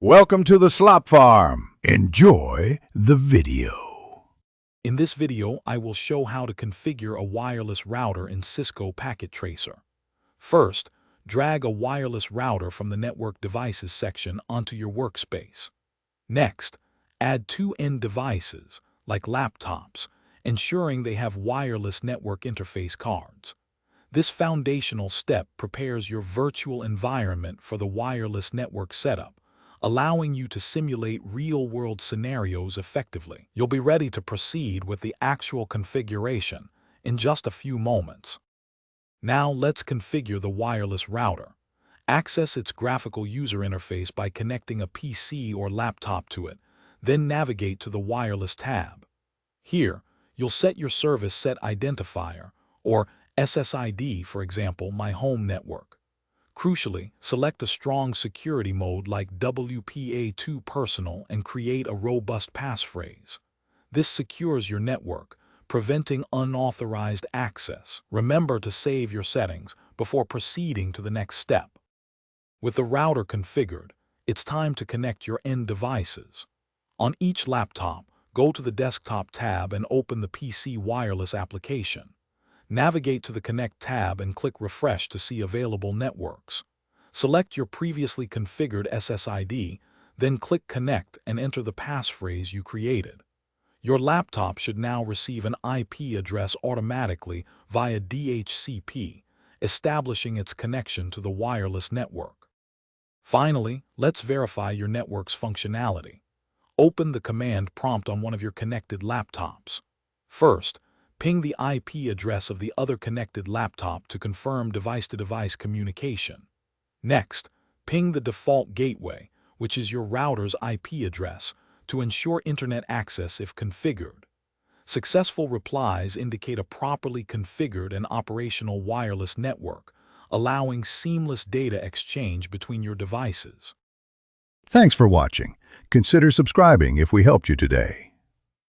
Welcome to the Slop Farm. Enjoy the video. In this video, I will show how to configure a wireless router in Cisco Packet Tracer. First, drag a wireless router from the Network Devices section onto your workspace. Next, add two end devices, like laptops, ensuring they have wireless network interface cards. This foundational step prepares your virtual environment for the wireless network setup, allowing you to simulate real-world scenarios effectively. You'll be ready to proceed with the actual configuration in just a few moments. Now let's configure the wireless router. Access its graphical user interface by connecting a PC or laptop to it, then navigate to the Wireless tab. Here, you'll set your service set identifier, or SSID, for example, My Home Network. Crucially, select a strong security mode like WPA2 Personal and create a robust passphrase. This secures your network, preventing unauthorized access. Remember to save your settings before proceeding to the next step. With the router configured, it's time to connect your end devices. On each laptop, go to the Desktop tab and open the PC Wireless application. Navigate to the Connect tab and click Refresh to see available networks. Select your previously configured SSID, then click Connect and enter the passphrase you created. Your laptop should now receive an IP address automatically via DHCP, establishing its connection to the wireless network. Finally, let's verify your network's functionality. Open the command prompt on one of your connected laptops. First, ping the IP address of the other connected laptop to confirm device-to-device communication. Next, ping the default gateway, which is your router's IP address, to ensure internet access if configured. Successful replies indicate a properly configured and operational wireless network, allowing seamless data exchange between your devices. Thanks for watching. Consider subscribing if we helped you today.